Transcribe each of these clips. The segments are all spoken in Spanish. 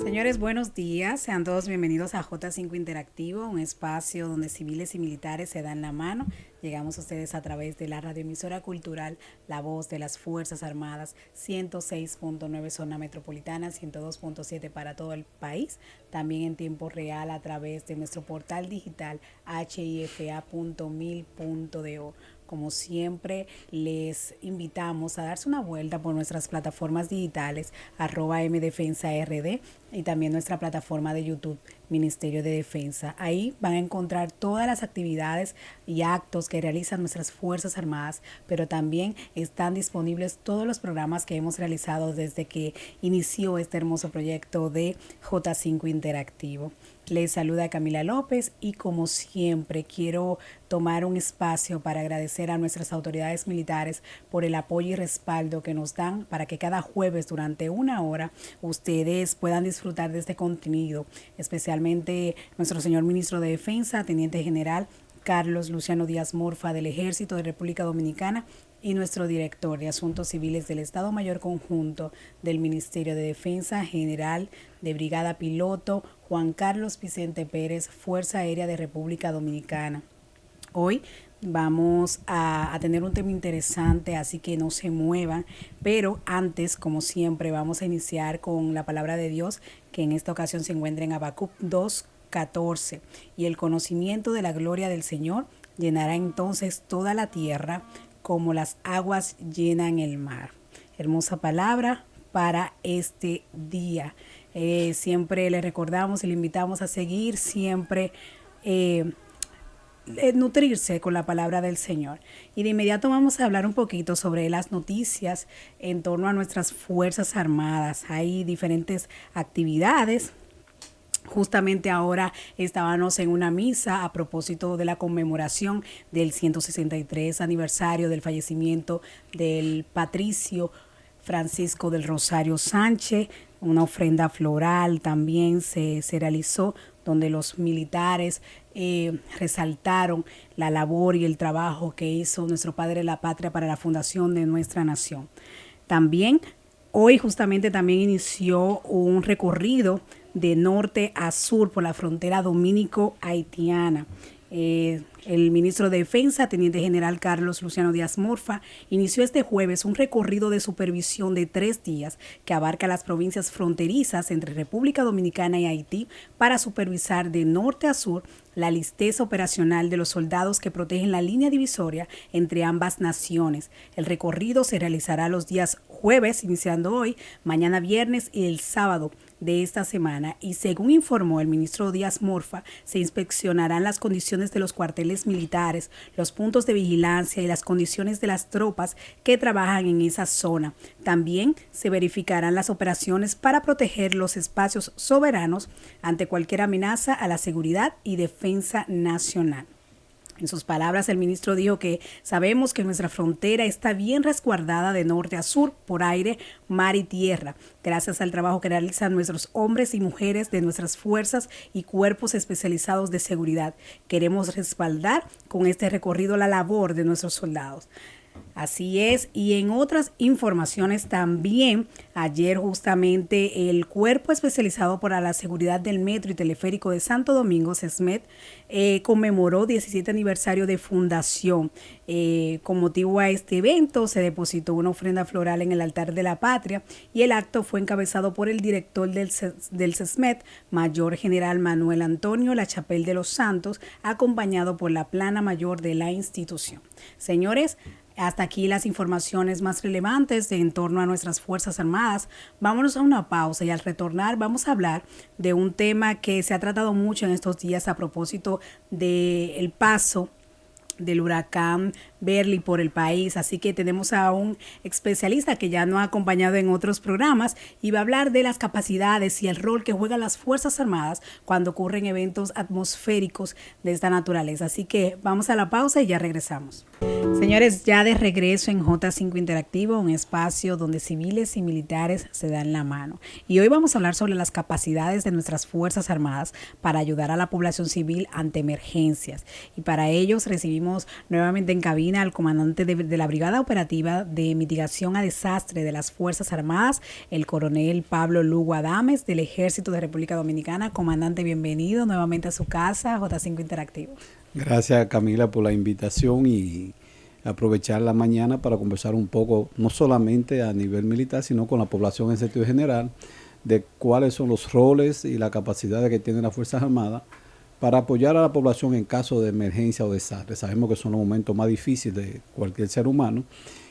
Señores, buenos días. Sean todos bienvenidos a J5 Interactivo, un espacio donde civiles y militares se dan la mano. Llegamos a ustedes a través de la radioemisora cultural La Voz de las Fuerzas Armadas, 106.9 zona metropolitana, 102.7 para todo el país. También en tiempo real a través de nuestro portal digital hifa.mil.do. Como siempre, les invitamos a darse una vuelta por nuestras plataformas digitales, @mdefensard, y también nuestra plataforma de YouTube, Ministerio de Defensa. Ahí van a encontrar todas las actividades y actos que realizan nuestras Fuerzas Armadas, pero también están disponibles todos los programas que hemos realizado desde que inició este hermoso proyecto de J5 Interactivo. Les saluda Camila López y como siempre quiero tomar un espacio para agradecer a nuestras autoridades militares por el apoyo y respaldo que nos dan para que cada jueves durante una hora ustedes puedan disfrutar de este contenido, especialmente nuestro señor ministro de Defensa, Teniente General Carlos Luciano Díaz Morfa del Ejército de República Dominicana, y nuestro director de Asuntos Civiles del Estado Mayor Conjunto del Ministerio de Defensa, General de Brigada Piloto Juan Carlos Vicente Pérez, Fuerza Aérea de República Dominicana. Hoy vamos a tener un tema interesante, así que no se muevan, pero antes, como siempre, vamos a iniciar con la palabra de Dios, que en esta ocasión se encuentra en Habacuc 2:14. Y el conocimiento de la gloria del Señor llenará entonces toda la tierra, como las aguas llenan el mar. Hermosa palabra para este día. Siempre le recordamos y le invitamos a seguir siempre nutrirse con la palabra del Señor. Y de inmediato vamos a hablar un poquito sobre las noticias en torno a nuestras Fuerzas Armadas. Hay diferentes actividades. Justamente ahora estábamos en una misa a propósito de la conmemoración del 163 aniversario del fallecimiento del patricio Francisco del Rosario Sánchez. Una ofrenda floral también se realizó, donde los militares resaltaron la labor y el trabajo que hizo nuestro padre de la patria para la fundación de nuestra nación. También hoy justamente también inició un recorrido de norte a sur por la frontera dominico-haitiana. El ministro de Defensa, Teniente General Carlos Luciano Díaz Morfa, inició este jueves un recorrido de supervisión de 3 días que abarca las provincias fronterizas entre República Dominicana y Haití para supervisar de norte a sur la listeza operacional de los soldados que protegen la línea divisoria entre ambas naciones. El recorrido se realizará los días jueves, iniciando hoy, mañana viernes y el sábado de esta semana, y según informó el ministro Díaz Morfa, se inspeccionarán las condiciones de los cuarteles militares, los puntos de vigilancia y las condiciones de las tropas que trabajan en esa zona. También se verificarán las operaciones para proteger los espacios soberanos ante cualquier amenaza a la seguridad y defensa nacional. En sus palabras, el ministro dijo que sabemos que nuestra frontera está bien resguardada de norte a sur por aire, mar y tierra, gracias al trabajo que realizan nuestros hombres y mujeres de nuestras fuerzas y cuerpos especializados de seguridad. Queremos respaldar con este recorrido la labor de nuestros soldados. Así es, y en otras informaciones también, ayer justamente el Cuerpo Especializado para la Seguridad del Metro y Teleférico de Santo Domingo, CESMET, conmemoró 17 aniversario de fundación. Con motivo a este evento se depositó una ofrenda floral en el altar de la patria y el acto fue encabezado por el director del CESMET, Mayor General Manuel Antonio Lachapelle de los Santos, acompañado por la plana mayor de la institución. Señores, hasta aquí las informaciones más relevantes en torno a nuestras Fuerzas Armadas. Vámonos a una pausa y al retornar vamos a hablar de un tema que se ha tratado mucho en estos días a propósito del paso del huracán Berly por el país. Así que tenemos a un especialista que ya nos ha acompañado en otros programas y va a hablar de las capacidades y el rol que juegan las Fuerzas Armadas cuando ocurren eventos atmosféricos de esta naturaleza. Así que vamos a la pausa y ya regresamos. Señores, ya de regreso en J5 Interactivo, un espacio donde civiles y militares se dan la mano. Y hoy vamos a hablar sobre las capacidades de nuestras Fuerzas Armadas para ayudar a la población civil ante emergencias. Y para ellos recibimos tenemos nuevamente en cabina al comandante de la Brigada Operativa de Mitigación a Desastre de las Fuerzas Armadas, el coronel Pablo Lugo Adames, del Ejército de República Dominicana. Comandante, bienvenido nuevamente a su casa, J5 Interactivo. Gracias, Camila, por la invitación y aprovechar la mañana para conversar un poco, no solamente a nivel militar, sino con la población en sentido general, de cuáles son los roles y la capacidad que tienen las Fuerzas Armadas para apoyar a la población en caso de emergencia o desastre. Sabemos que son los momentos más difíciles de cualquier ser humano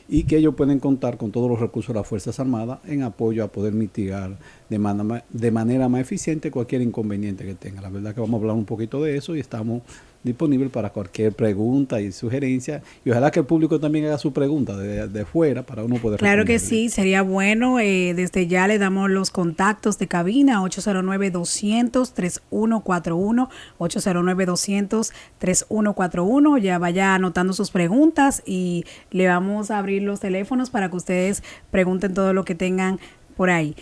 y que ellos pueden contar con todos los recursos de las Fuerzas Armadas en apoyo a poder mitigar de manera más eficiente cualquier inconveniente que tenga. La verdad que vamos a hablar un poquito de eso y estamos disponibles para cualquier pregunta y sugerencia, y ojalá que el público también haga su pregunta de fuera para uno poder Claro responderle. que sí, sería bueno. Desde ya le damos los contactos de cabina: 809-200-3141, 809-200-3141. Ya vaya anotando sus preguntas y le vamos a abrir los teléfonos para que ustedes pregunten todo lo que tengan por ahí.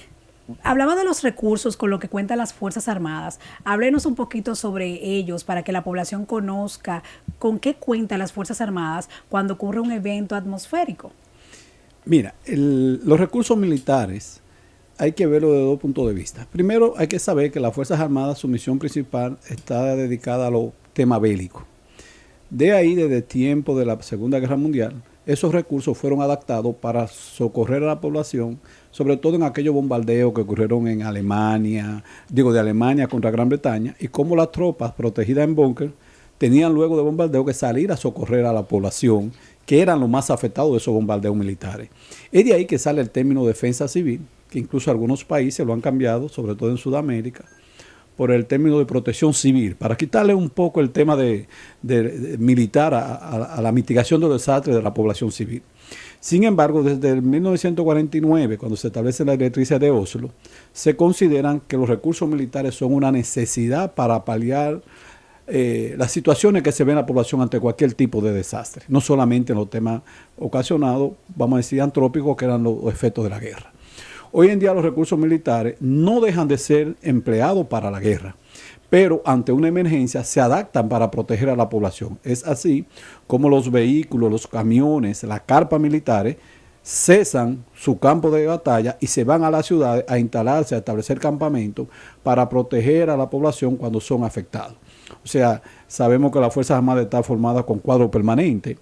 Hablaba de los recursos con lo que cuentan las Fuerzas Armadas. Háblenos un poquito sobre ellos para que la población conozca con qué cuentan las Fuerzas Armadas cuando ocurre un evento atmosférico. Mira, los recursos militares hay que verlo de dos puntos de vista. Primero, hay que saber que las Fuerzas Armadas, su misión principal está dedicada a los temas bélicos. De ahí, desde el tiempo de la Segunda Guerra Mundial, esos recursos fueron adaptados para socorrer a la población, sobre todo en aquellos bombardeos que ocurrieron en Alemania, de Alemania contra Gran Bretaña, y cómo las tropas protegidas en búnker tenían luego de bombardeo que salir a socorrer a la población, que eran los más afectados de esos bombardeos militares. Es de ahí que sale el término defensa civil, que incluso algunos países lo han cambiado, sobre todo en Sudamérica, por el término de protección civil, para quitarle un poco el tema de militar a la mitigación de los desastres de la población civil. Sin embargo, desde el 1949, cuando se establece la directriz de Oslo, se consideran que los recursos militares son una necesidad para paliar las situaciones que se ven en la población ante cualquier tipo de desastre, no solamente en los temas ocasionados, vamos a decir, antrópicos, que eran los efectos de la guerra. Hoy en día los recursos militares no dejan de ser empleados para la guerra, pero ante una emergencia se adaptan para proteger a la población. Es así como los vehículos, los camiones, las carpas militares cesan su campo de batalla y se van a las ciudades a instalarse, a establecer campamentos para proteger a la población cuando son afectados. O sea, sabemos que las Fuerzas Armadas están formadas con cuadro permanente,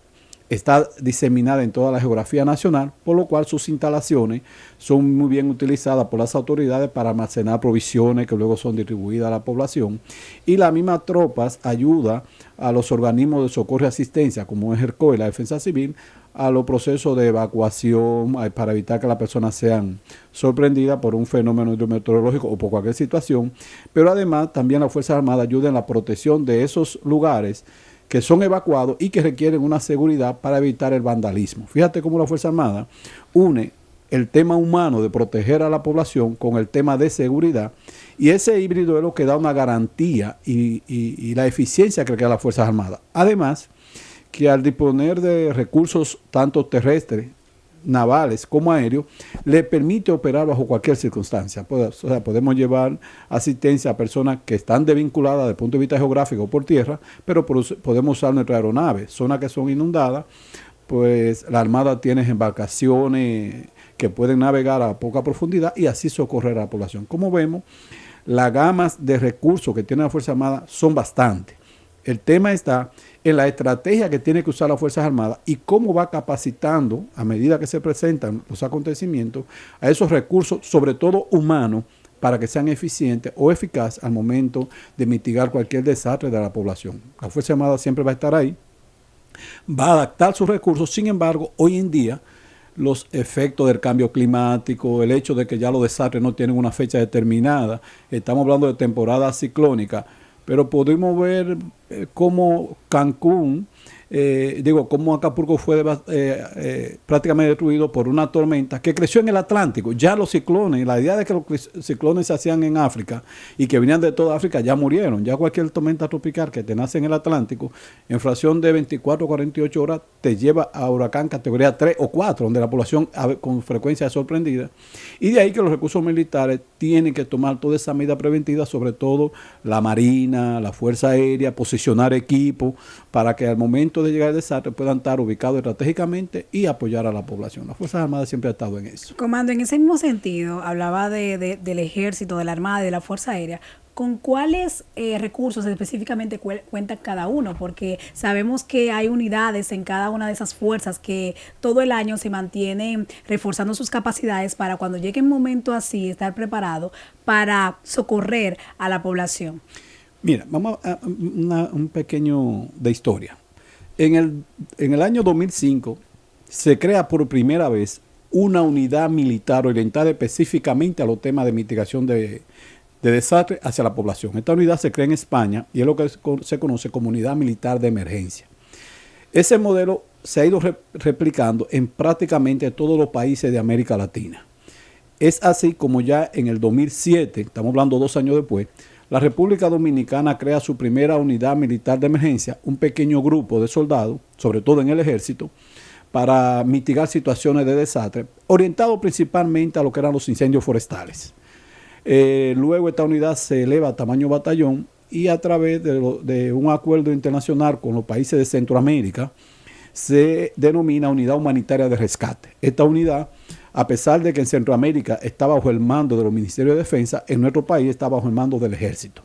está diseminada en toda la geografía nacional, por lo cual sus instalaciones son muy bien utilizadas por las autoridades para almacenar provisiones que luego son distribuidas a la población, y las mismas tropas ayudan a los organismos de socorro y asistencia, como es el COE, la Defensa Civil, a los procesos de evacuación para evitar que las personas sean sorprendidas por un fenómeno hidrometeorológico o por cualquier situación, pero además también las Fuerzas Armadas ayudan en la protección de esos lugares que son evacuados y que requieren una seguridad para evitar el vandalismo. Fíjate cómo la Fuerza Armada une el tema humano de proteger a la población con el tema de seguridad, y ese híbrido es lo que da una garantía y la eficiencia que requiere las Fuerzas Armadas. Además, que al disponer de recursos tanto terrestres, navales como aéreos, le permite operar bajo cualquier circunstancia. O sea, podemos llevar asistencia a personas que están desvinculadas desde el punto de vista geográfico por tierra, pero podemos usar nuestras aeronaves. Zonas que son inundadas, pues la Armada tiene embarcaciones que pueden navegar a poca profundidad y así socorrer a la población. Como vemos, las gamas de recursos que tiene la Fuerza Armada son bastantes. El tema está en la estrategia que tiene que usar las Fuerzas Armadas y cómo va capacitando, a medida que se presentan los acontecimientos, a esos recursos, sobre todo humanos, para que sean eficientes o eficaces al momento de mitigar cualquier desastre de la población. La Fuerza Armada siempre va a estar ahí, va a adaptar sus recursos. Sin embargo, hoy en día, los efectos del cambio climático, el hecho de que ya los desastres no tienen una fecha determinada, estamos hablando de temporada ciclónica, pero pudimos ver cómo Cancún, cómo Acapulco fue prácticamente destruido por una tormenta que creció en el Atlántico. Ya los ciclones, la idea de que los ciclones se hacían en África y que venían de toda África ya murieron. Ya cualquier tormenta tropical que te nace en el Atlántico, en fracción de 24 o 48 horas, te lleva a huracán categoría 3 o 4, donde la población con frecuencia es sorprendida. Y de ahí que los recursos militares tienen que tomar toda esa medida preventiva, sobre todo la Marina, la Fuerza Aérea, posiciones acondicionar equipos para que al momento de llegar al desastre puedan estar ubicados estratégicamente y apoyar a la población. Las Fuerzas Armadas siempre han estado en eso. Comando, en ese mismo sentido, hablaba del ejército, de la Armada y de la Fuerza Aérea. ¿Con cuáles recursos específicamente cuenta cada uno? Porque sabemos que hay unidades en cada una de esas fuerzas que todo el año se mantienen reforzando sus capacidades para cuando llegue un momento así estar preparado para socorrer a la población. Mira, vamos a un pequeño de historia. En el año 2005 se crea por primera vez una unidad militar orientada específicamente a los temas de mitigación de desastre hacia la población. Esta unidad se crea en España y es lo que se conoce como Unidad Militar de Emergencia. Ese modelo se ha ido replicando en prácticamente todos los países de América Latina. Es así como ya en el 2007, estamos hablando 2 años después, la República Dominicana crea su primera unidad militar de emergencia, un pequeño grupo de soldados, sobre todo en el ejército, para mitigar situaciones de desastre, orientado principalmente a lo que eran los incendios forestales. Luego esta unidad se eleva a tamaño batallón y a través de un acuerdo internacional con los países de Centroamérica se denomina Unidad Humanitaria de Rescate. Esta unidad, a pesar de que en Centroamérica está bajo el mando de los Ministerios de Defensa, en nuestro país está bajo el mando del Ejército.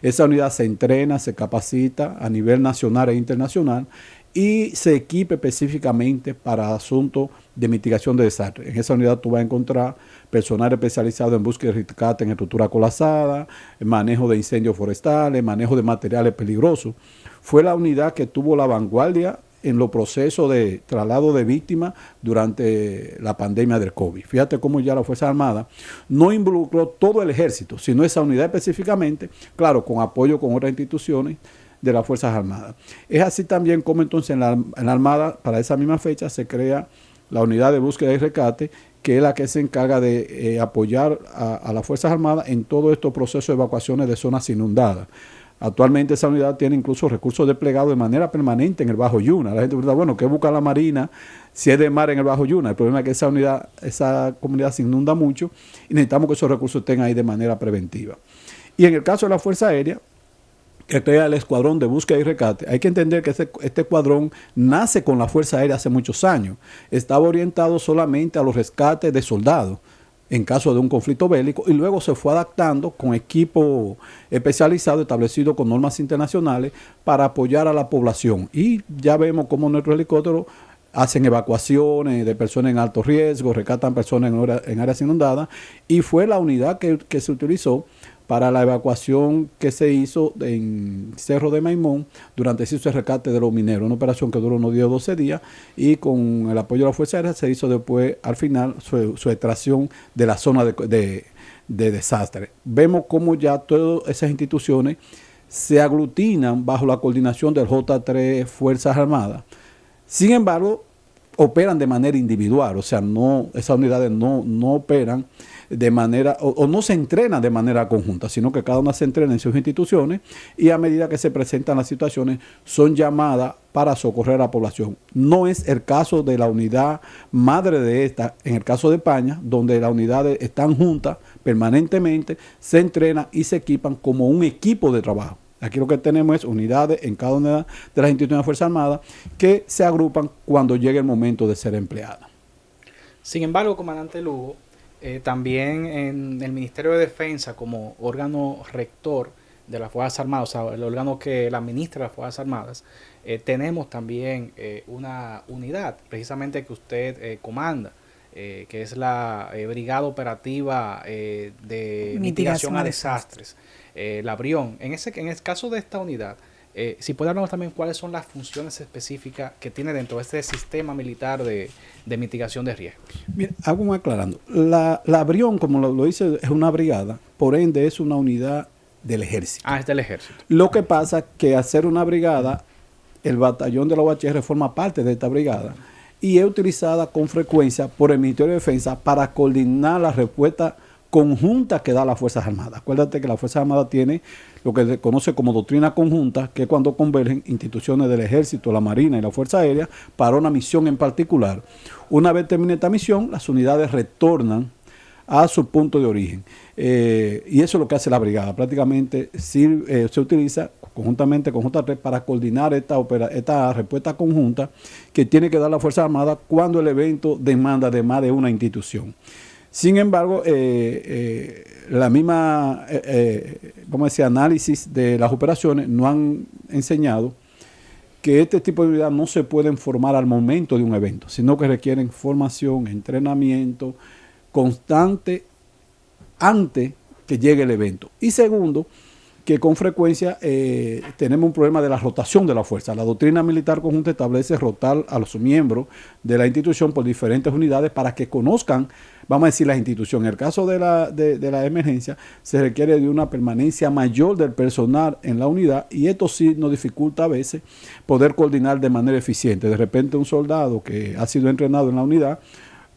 Esa unidad se entrena, se capacita a nivel nacional e internacional y se equipa específicamente para asuntos de mitigación de desastres. En esa unidad tú vas a encontrar personal especializado en búsqueda y rescate en estructura colapsada, en manejo de incendios forestales, manejo de materiales peligrosos. Fue la unidad que tuvo la vanguardia en los procesos de traslado de víctimas durante la pandemia del COVID. Fíjate cómo ya la Fuerza Armada no involucró todo el ejército, sino esa unidad específicamente, claro, con apoyo con otras instituciones de las Fuerzas Armadas. Es así también como entonces en la Armada, para esa misma fecha, se crea la unidad de búsqueda y rescate, que es la que se encarga de apoyar a las Fuerzas Armadas en todo estos procesos de evacuaciones de zonas inundadas. Actualmente esa unidad tiene incluso recursos desplegados de manera permanente en el Bajo Yuna. La gente pregunta, bueno, ¿qué busca la Marina si es de mar en el Bajo Yuna? El problema es que esa comunidad se inunda mucho y necesitamos que esos recursos estén ahí de manera preventiva. Y en el caso de la Fuerza Aérea, que crea el Escuadrón de Búsqueda y Rescate, hay que entender que este escuadrón nace con la Fuerza Aérea hace muchos años. Estaba orientado solamente a los rescates de soldados en caso de un conflicto bélico y luego se fue adaptando con equipo especializado establecido con normas internacionales para apoyar a la población. Y ya vemos cómo nuestros helicópteros hacen evacuaciones de personas en alto riesgo, rescatan personas en áreas inundadas y fue la unidad que se utilizó para la evacuación que se hizo en Cerro de Maimón durante ese rescate de los mineros, una operación que duró unos 10 o 12 días y con el apoyo de la Fuerza Aérea se hizo después, al final, su extracción de la zona de desastre. Vemos cómo ya todas esas instituciones se aglutinan bajo la coordinación del J3 Fuerzas Armadas. Sin embargo, operan de manera individual, o sea, esas unidades no operan de manera, o no se entrenan de manera conjunta, sino que cada una se entrena en sus instituciones y a medida que se presentan las situaciones son llamadas para socorrer a la población. No es el caso de la unidad madre de esta, en el caso de España, donde las unidades están juntas permanentemente, se entrenan y se equipan como un equipo de trabajo. Aquí lo que tenemos es unidades en cada una de las instituciones de Fuerza Armada que se agrupan cuando llegue el momento de ser empleadas. Sin embargo, comandante Lugo, también en el Ministerio de Defensa, como órgano rector de las Fuerzas Armadas, o sea, el órgano que la administra las Fuerzas Armadas, tenemos también una unidad, precisamente que usted comanda, que es la Brigada Operativa de Mitigación a Desastres, la BRION. En el caso de esta unidad, si puede hablarnos también cuáles son las funciones específicas que tiene dentro de este sistema militar de mitigación de riesgos. Bien, hago un aclarando. La BRION, como lo dice, es una brigada, por ende es una unidad del ejército. Ah, es del ejército. Lo que pasa es que al ser una brigada, el batallón de la OHR forma parte de esta brigada y es utilizada con frecuencia por el Ministerio de Defensa para coordinar la respuesta conjunta que da las Fuerzas Armadas. Acuérdate que la Fuerza Armada tiene lo que se conoce como doctrina conjunta, que es cuando convergen instituciones del Ejército, la Marina y la Fuerza Aérea para una misión en particular. Una vez termine esta misión, las unidades retornan a su punto de origen. Y eso es lo que hace la brigada. Prácticamente se utiliza conjuntamente con J3 para coordinar esta respuesta conjunta que tiene que dar la Fuerza Armada cuando el evento demanda de más de una institución. Sin embargo, la misma, vamos a decir, análisis de las operaciones nos han enseñado que este tipo de unidades no se pueden formar al momento de un evento, sino que requieren formación, entrenamiento constante antes que llegue el evento. Y segundo, que con frecuencia tenemos un problema de la rotación de la fuerza. La doctrina militar conjunta establece rotar a los miembros de la institución por diferentes unidades para que conozcan, vamos a decir, la institución. En el caso de la emergencia, se requiere de una permanencia mayor del personal en la unidad y esto sí nos dificulta a veces poder coordinar de manera eficiente. De repente un soldado que ha sido entrenado en la unidad,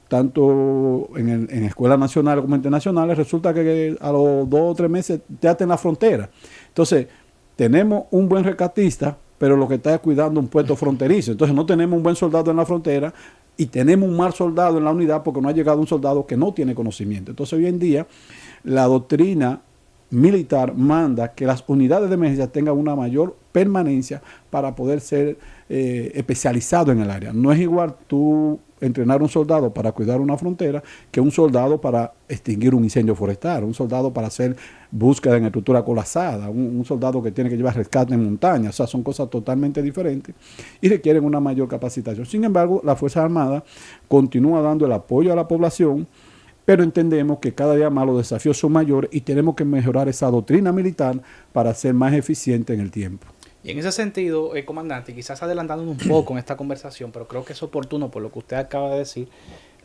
tanto en escuelas nacionales como internacionales, resulta que a los 2 o 3 meses ya está en la frontera. Entonces, tenemos un buen rescatista, pero lo que está es cuidando un puesto fronterizo. Entonces, no tenemos un buen soldado en la frontera y tenemos un mal soldado en la unidad porque no ha llegado un soldado que no tiene conocimiento. Entonces, hoy en día, la doctrina militar manda que las unidades de emergencia tengan una mayor permanencia para poder ser especializado en el área. No es igual tú entrenar un soldado para cuidar una frontera que un soldado para extinguir un incendio forestal, un soldado para hacer búsqueda en estructura colapsada, un soldado que tiene que llevar rescate en montaña. O sea, son cosas totalmente diferentes y requieren una mayor capacitación. Sin embargo, la Fuerza Armada continúa dando el apoyo a la población, pero entendemos que cada día más los desafíos son mayores y tenemos que mejorar esa doctrina militar para ser más eficiente en el tiempo. Y en ese sentido, comandante, quizás adelantándonos un poco en esta conversación, pero creo que es oportuno por lo que usted acaba de decir,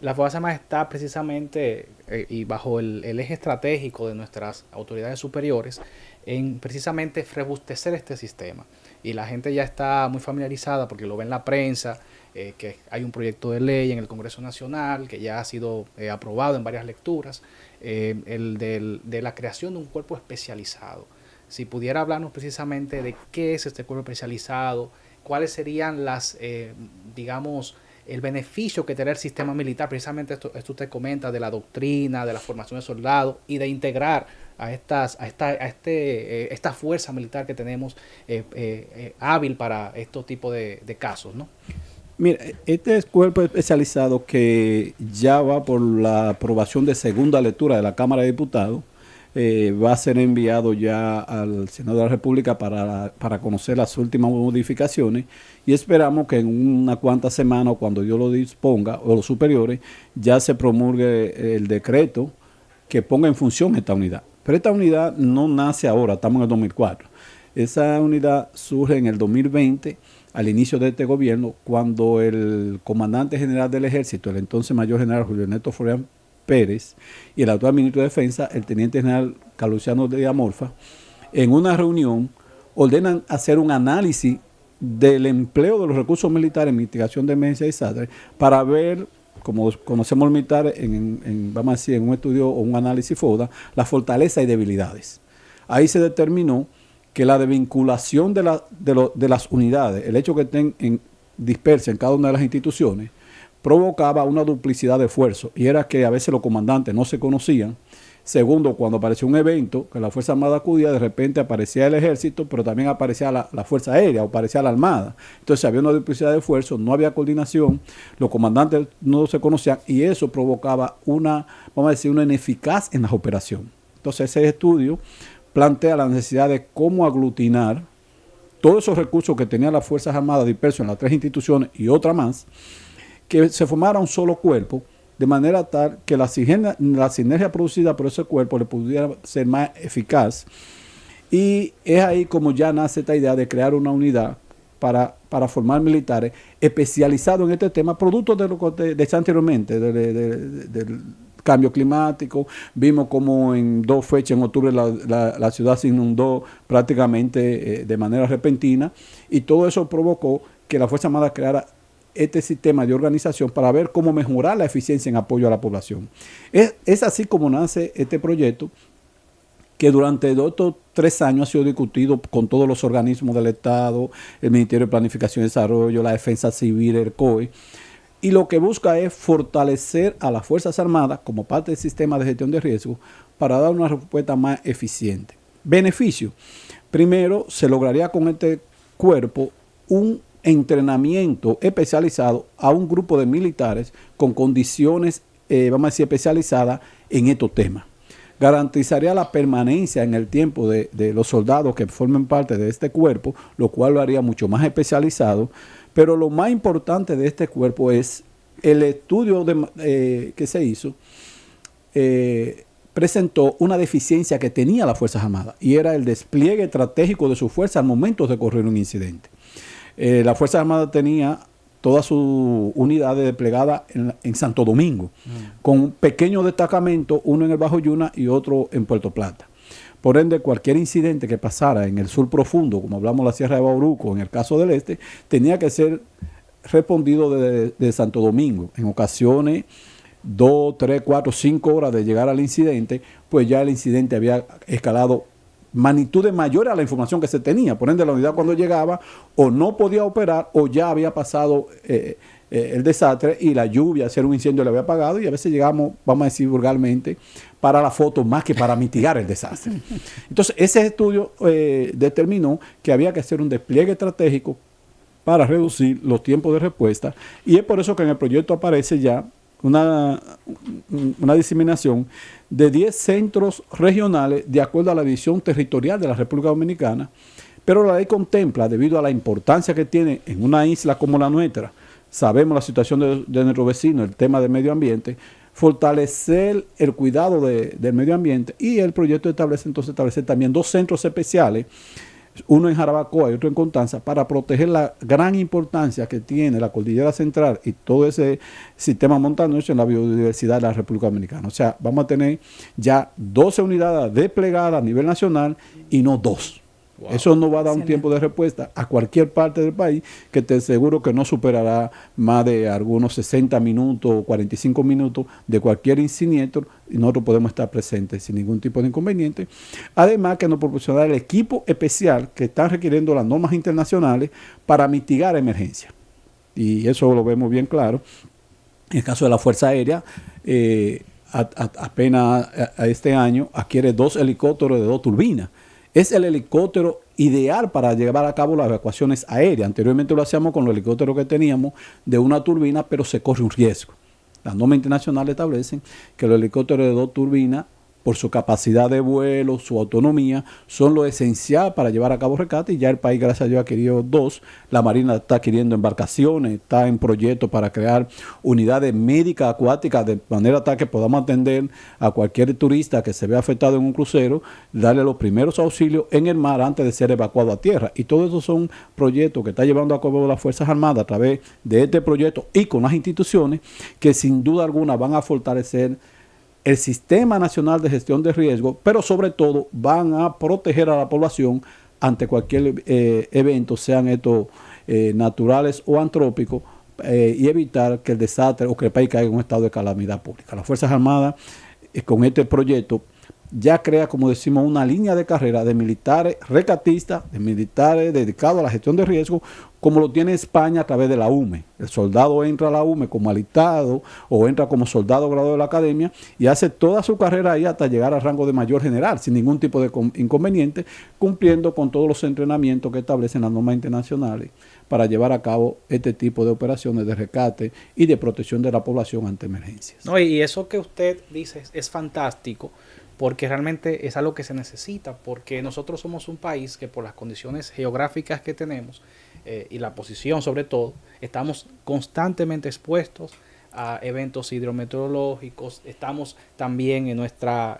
la Fuerza Armada está precisamente y bajo el eje estratégico de nuestras autoridades superiores en precisamente rebustecer este sistema. Y la gente ya está muy familiarizada porque lo ve en la prensa, que hay un proyecto de ley en el Congreso Nacional que ya ha sido aprobado en varias lecturas, de la creación de un cuerpo especializado. Si pudiera hablarnos precisamente de qué es este cuerpo especializado, cuáles serían digamos, el beneficio que tendrá el sistema militar, precisamente esto usted comenta de la doctrina, de la formación de soldados y de integrar a esta fuerza militar que tenemos hábil para estos tipos de casos, ¿no? Mira, este es cuerpo especializado que ya va por la aprobación de segunda lectura de la Cámara de Diputados. Va a ser enviado ya al Senado de la República para conocer las últimas modificaciones y esperamos que en una cuantas semanas, cuando Dios lo disponga, o los superiores, ya se promulgue el decreto que ponga en función esta unidad. Pero esta unidad no nace ahora, estamos en el 2004. Esa unidad surge en el 2020, al inicio de este gobierno, cuando el comandante general del Ejército, el entonces mayor general Julio Ernesto Florian Pérez, y el actual ministro de Defensa, el teniente general Carluciano de Amorfa, en una reunión ordenan hacer un análisis del empleo de los recursos militares en mitigación de emergencia y desastres para ver, como conocemos los militares, vamos a decir, en un estudio o un análisis FODA, las fortalezas y debilidades. Ahí se determinó que la desvinculación de las unidades, el hecho que estén dispersas en cada una de las instituciones, provocaba una duplicidad de esfuerzo y era que a veces los comandantes no se conocían. Segundo, cuando apareció un evento que la Fuerza Armada acudía, de repente aparecía el Ejército, pero también aparecía la Fuerza Aérea o aparecía la Armada. Entonces había una duplicidad de esfuerzo, no había coordinación, los comandantes no se conocían y eso provocaba una ineficaz en las operaciones. Entonces ese estudio plantea la necesidad de cómo aglutinar todos esos recursos que tenían las Fuerzas Armadas dispersos en las 3 instituciones y otra más, que se formara un solo cuerpo, de manera tal que la sinergia producida por ese cuerpo le pudiera ser más eficaz. Y es ahí como ya nace esta idea de crear una unidad para formar militares especializados en este tema, producto de lo que decía anteriormente, del cambio climático. Vimos como en 2 fechas, en octubre, la ciudad se inundó prácticamente de manera repentina, y todo eso provocó que la Fuerza Armada creara este sistema de organización para ver cómo mejorar la eficiencia en apoyo a la población. Es así como nace este proyecto, que durante estos 3 años ha sido discutido con todos los organismos del Estado, el Ministerio de Planificación y Desarrollo, la Defensa Civil, el COE, y lo que busca es fortalecer a las Fuerzas Armadas como parte del sistema de gestión de riesgos para dar una respuesta más eficiente. Beneficio. Primero, se lograría con este cuerpo un entrenamiento especializado a un grupo de militares con condiciones, vamos a decir, especializadas en estos temas. Garantizaría la permanencia en el tiempo de los soldados que formen parte de este cuerpo, lo cual lo haría mucho más especializado. Pero lo más importante de este cuerpo es el estudio que se hizo, presentó una deficiencia que tenía las Fuerzas Armadas, y era el despliegue estratégico de sus fuerzas al momento de ocurrir un incidente. La Fuerza Armada tenía todas sus unidades desplegadas en Santo Domingo, con un pequeño destacamento, uno en el Bajo Yuna y otro en Puerto Plata. Por ende, cualquier incidente que pasara en el sur profundo, como hablamos de la Sierra de Bauruco, en el caso del este, tenía que ser respondido de Santo Domingo. En ocasiones, 2, 3, 4, 5 horas de llegar al incidente, pues ya el incidente había escalado magnitudes mayores a la información que se tenía. Por ende, la unidad cuando llegaba o no podía operar o ya había pasado el desastre y la lluvia, hacer un incendio le había apagado, y a veces llegamos, vamos a decir vulgarmente, para la foto más que para mitigar el desastre. Entonces, ese estudio determinó que había que hacer un despliegue estratégico para reducir los tiempos de respuesta, y es por eso que en el proyecto aparece ya una diseminación de 10 centros regionales de acuerdo a la división territorial de la República Dominicana, pero la ley contempla, debido a la importancia que tiene en una isla como la nuestra, sabemos la situación de nuestro vecino, el tema del medio ambiente, fortalecer el cuidado del medio ambiente, y el proyecto establece también 2 centros especiales, uno en Jarabacoa y otro en Constanza, para proteger la gran importancia que tiene la Cordillera Central y todo ese sistema montañoso en la biodiversidad de la República Dominicana. O sea, vamos a tener ya 12 unidades desplegadas a nivel nacional y no 2. Wow. Eso nos va a dar un tiempo de respuesta a cualquier parte del país, que te aseguro que no superará más de algunos 60 minutos o 45 minutos de cualquier siniestro, y nosotros podemos estar presentes sin ningún tipo de inconveniente. Además, que nos proporcionará el equipo especial que están requiriendo las normas internacionales para mitigar emergencias. Y eso lo vemos bien claro. En el caso de la Fuerza Aérea, apenas a este año adquiere 2 helicópteros de 2 turbinas. Es el helicóptero ideal para llevar a cabo las evacuaciones aéreas. Anteriormente lo hacíamos con los helicópteros que teníamos de una turbina, pero se corre un riesgo. Las normas internacionales establecen que los helicópteros de 2 turbinas, por su capacidad de vuelo, su autonomía, son lo esencial para llevar a cabo rescate, y ya el país, gracias a Dios, ha adquirido 2. La Marina está adquiriendo embarcaciones, está en proyectos para crear unidades médicas acuáticas, de manera tal que podamos atender a cualquier turista que se vea afectado en un crucero, darle los primeros auxilios en el mar antes de ser evacuado a tierra. Y todo eso son proyectos que está llevando a cabo las Fuerzas Armadas a través de este proyecto y con las instituciones, que sin duda alguna van a fortalecer el Sistema Nacional de Gestión de Riesgo, pero sobre todo van a proteger a la población ante cualquier evento, sean estos naturales o antrópicos, y evitar que el desastre o que el país caiga en un estado de calamidad pública. Las Fuerzas Armadas, con este proyecto, ya crea, como decimos, una línea de carrera de militares rescatistas, de militares dedicados a la gestión de riesgo, como lo tiene España a través de la UME. El soldado entra a la UME como alistado o entra como soldado graduado de la academia y hace toda su carrera ahí hasta llegar al rango de mayor general, sin ningún tipo de inconveniente, cumpliendo con todos los entrenamientos que establecen las normas internacionales para llevar a cabo este tipo de operaciones de rescate y de protección de la población ante emergencias. No, y eso que usted dice es fantástico, porque realmente es algo que se necesita, porque nosotros somos un país que, por las condiciones geográficas que tenemos y la posición sobre todo, estamos constantemente expuestos a eventos hidrometeorológicos. Estamos también en nuestra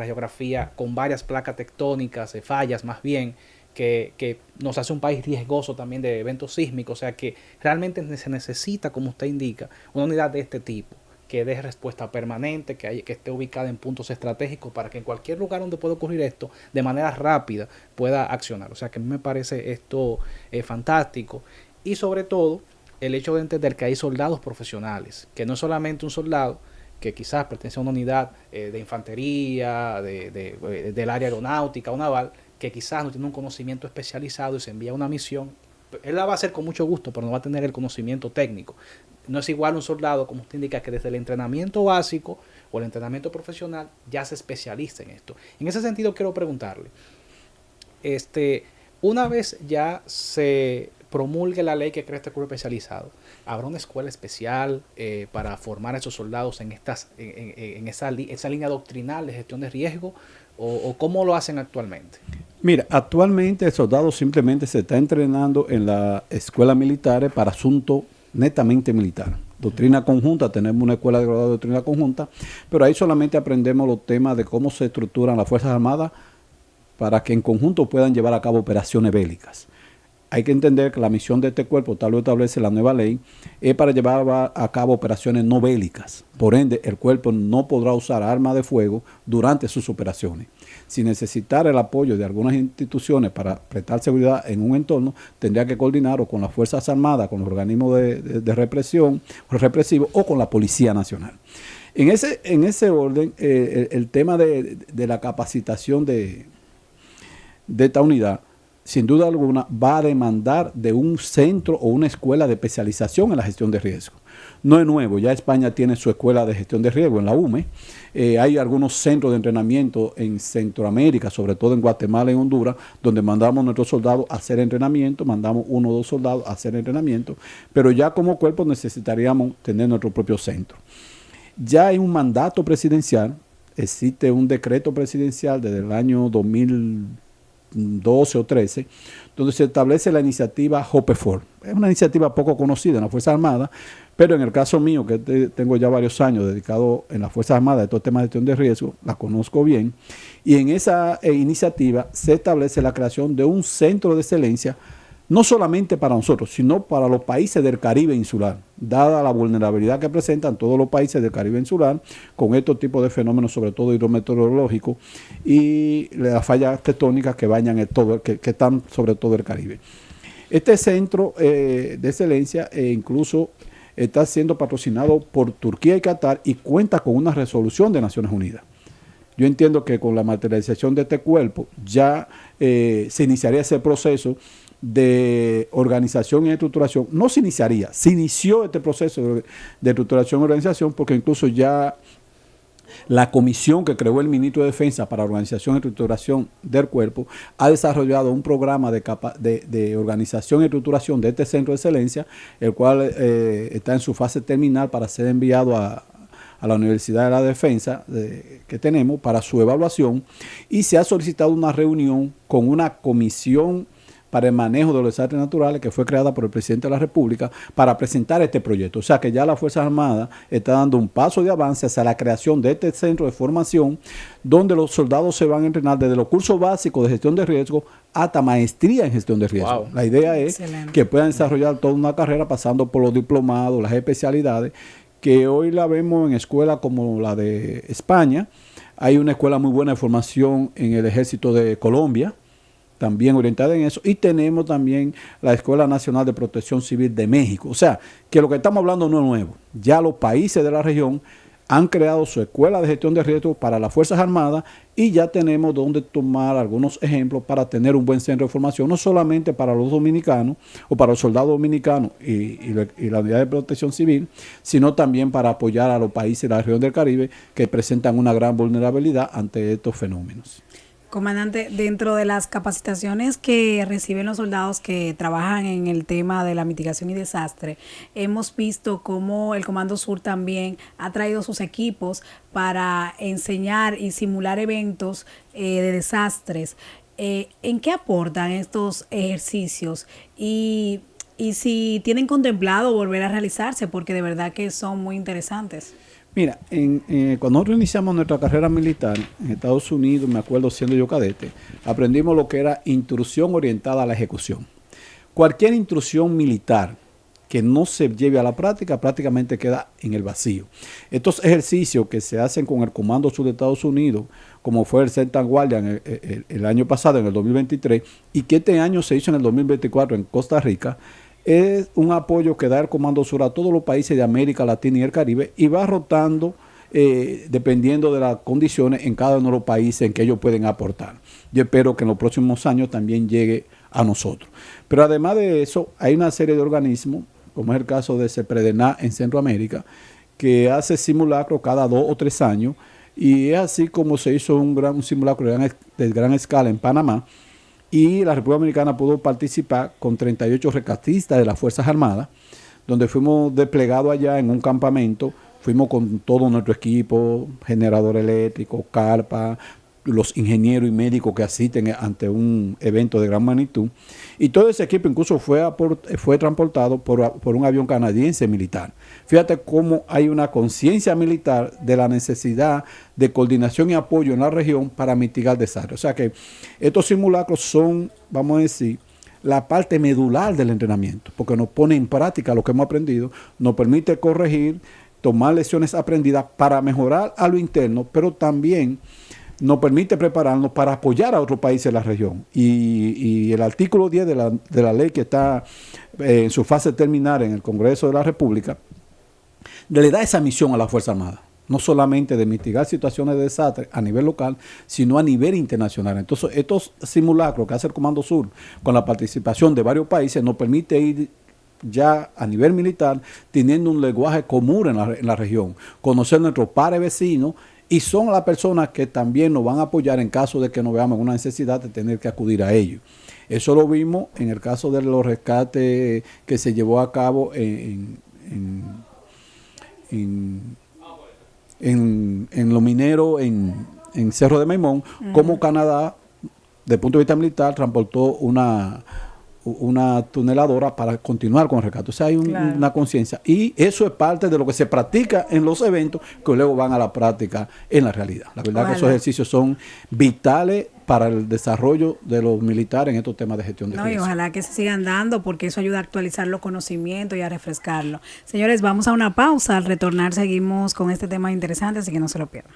geografía con varias placas tectónicas, fallas más bien, que nos hace un país riesgoso también de eventos sísmicos. O sea que realmente se necesita, como usted indica, una unidad de este tipo, que dé respuesta permanente, que esté ubicada en puntos estratégicos, para que en cualquier lugar donde pueda ocurrir esto, de manera rápida, pueda accionar. O sea que a mí me parece esto fantástico. Y sobre todo, el hecho de entender que hay soldados profesionales, que no es solamente un soldado que quizás pertenece a una unidad de infantería, del área aeronáutica o naval, que quizás no tiene un conocimiento especializado y se envía a una misión. Él la va a hacer con mucho gusto, pero no va a tener el conocimiento técnico. No es igual un soldado, como usted indica, que desde el entrenamiento básico o el entrenamiento profesional ya se especializa en esto. En ese sentido, quiero preguntarle, Una vez ya se promulgue la ley que crea este cuerpo especializado, ¿habrá una escuela especial para formar a esos soldados en esa línea doctrinal de gestión de riesgo? ¿O cómo lo hacen actualmente? Mira, actualmente el soldado simplemente se está entrenando en la escuela militar para asuntos netamente militar. Doctrina conjunta, tenemos una escuela de grado de doctrina conjunta, pero ahí solamente aprendemos los temas de cómo se estructuran las Fuerzas Armadas para que en conjunto puedan llevar a cabo operaciones bélicas. Hay que entender que la misión de este cuerpo, tal lo establece la nueva ley, es para llevar a cabo operaciones no bélicas. Por ende, el cuerpo no podrá usar armas de fuego durante sus operaciones. Si necesitara el apoyo de algunas instituciones para prestar seguridad en un entorno, tendría que coordinar o con las Fuerzas Armadas, con los organismos de represión, represivos o con la Policía Nacional. En ese orden, el tema de la capacitación de esta unidad, sin duda alguna, va a demandar de un centro o una escuela de especialización en la gestión de riesgo. No es nuevo, ya España tiene su escuela de gestión de riesgo en la UME. Hay algunos centros de entrenamiento en Centroamérica, sobre todo en Guatemala y Honduras, donde mandamos a nuestros soldados a hacer entrenamiento, mandamos 1 o 2 soldados a hacer entrenamiento, pero ya como cuerpo necesitaríamos tener nuestro propio centro. Ya hay un mandato presidencial, existe un decreto presidencial desde el año 2012 o 13, donde se establece la iniciativa HOPE4. Es una iniciativa poco conocida en las Fuerzas Armadas, pero en el caso mío, que tengo ya varios años dedicado en las Fuerzas Armadas a estos temas de gestión de riesgo, la conozco bien, y en esa iniciativa se establece la creación de un centro de excelencia, no solamente para nosotros, sino para los países del Caribe insular, dada la vulnerabilidad que presentan todos los países del Caribe insular con estos tipos de fenómenos, sobre todo hidrometeorológicos, y las fallas tectónicas que bañan que están sobre todo el Caribe. Este centro de excelencia incluso está siendo patrocinado por Turquía y Qatar y cuenta con una resolución de Naciones Unidas. Yo entiendo que con la materialización de este cuerpo ya se iniciaría ese proceso de organización y estructuración. No se iniciaría, se inició este proceso de estructuración y organización, porque incluso ya la comisión que creó el ministro de Defensa para organización y estructuración del cuerpo ha desarrollado un programa de organización y estructuración de este centro de excelencia, el cual está en su fase terminal para ser enviado a la Universidad de la Defensa que tenemos para su evaluación, y se ha solicitado una reunión con una comisión para el manejo de los desastres naturales que fue creada por el presidente de la República para presentar este proyecto. O sea que ya la Fuerza Armada está dando un paso de avance hacia la creación de este centro de formación donde los soldados se van a entrenar desde los cursos básicos de gestión de riesgo hasta maestría en gestión de riesgo. Wow. La idea es que puedan desarrollar toda una carrera pasando por los diplomados, las especialidades, que hoy la vemos en escuelas como la de España. Hay una escuela muy buena de formación en el Ejército de Colombia, también orientada en eso, y tenemos también la Escuela Nacional de Protección Civil de México. O sea, que lo que estamos hablando no es nuevo. Ya los países de la región han creado su escuela de gestión de riesgo para las Fuerzas Armadas, y ya tenemos donde tomar algunos ejemplos para tener un buen centro de formación, no solamente para los dominicanos o para los soldados dominicanos y la Unidad de Protección Civil, sino también para apoyar a los países de la región del Caribe que presentan una gran vulnerabilidad ante estos fenómenos. Comandante, dentro de las capacitaciones que reciben los soldados que trabajan en el tema de la mitigación y desastre, hemos visto cómo el Comando Sur también ha traído sus equipos para enseñar y simular eventos de desastres. ¿En qué aportan estos ejercicios? Y si tienen contemplado volver a realizarse, porque de verdad que son muy interesantes. Mira, cuando nosotros iniciamos nuestra carrera militar en Estados Unidos, me acuerdo siendo yo cadete, aprendimos lo que era instrucción orientada a la ejecución. Cualquier instrucción militar que no se lleve a la práctica prácticamente queda en el vacío. Estos ejercicios que se hacen con el Comando Sur de Estados Unidos, como fue el CENTAM Guardian el año pasado, en el 2023, y que este año se hizo en el 2024 en Costa Rica, es un apoyo que da el Comando Sur a todos los países de América Latina y el Caribe, y va rotando dependiendo de las condiciones en cada uno de los países en que ellos pueden aportar. Yo espero que en los próximos años también llegue a nosotros. Pero además de eso, hay una serie de organismos, como es el caso de CEPREDENA en Centroamérica, que hace simulacros cada 2 o 3 años, y es así como se hizo un simulacro de gran escala en Panamá, y la República Dominicana pudo participar con 38 rescatistas de las Fuerzas Armadas, donde fuimos desplegados allá en un campamento. Fuimos con todo nuestro equipo, generador eléctrico, carpa, los ingenieros y médicos que asisten ante un evento de gran magnitud. Y todo ese equipo incluso fue transportado por un avión canadiense militar. Fíjate cómo hay una conciencia militar de la necesidad de coordinación y apoyo en la región para mitigar desastres. O sea que estos simulacros son, vamos a decir, la parte medular del entrenamiento, porque nos pone en práctica lo que hemos aprendido, nos permite corregir, tomar lecciones aprendidas para mejorar a lo interno, pero también nos permite prepararnos para apoyar a otros países de la región. Y el artículo 10 de la ley que está en su fase terminal en el Congreso de la República, le da esa misión a la Fuerza Armada, no solamente de mitigar situaciones de desastre a nivel local, sino a nivel internacional. Entonces, estos simulacros que hace el Comando Sur con la participación de varios países nos permite ir ya a nivel militar teniendo un lenguaje común en la región, conocer nuestros pares vecinos, y son las personas que también nos van a apoyar en caso de que nos veamos en una necesidad de tener que acudir a ellos. Eso lo vimos en el caso de los rescates que se llevó a cabo en los mineros en Cerro de Maimón, como Canadá, desde el punto de vista militar, transportó una tuneladora para continuar con el rescate. O sea, hay una conciencia. Y eso es parte de lo que se practica en los eventos que luego van a la práctica en la realidad. La verdad que esos ejercicios son vitales para el desarrollo de los militares en estos temas de gestión de crisis. Y ojalá que se sigan dando, porque eso ayuda a actualizar los conocimientos y a refrescarlo. Señores, vamos a una pausa. Al retornar seguimos con este tema interesante, así que no se lo pierdan.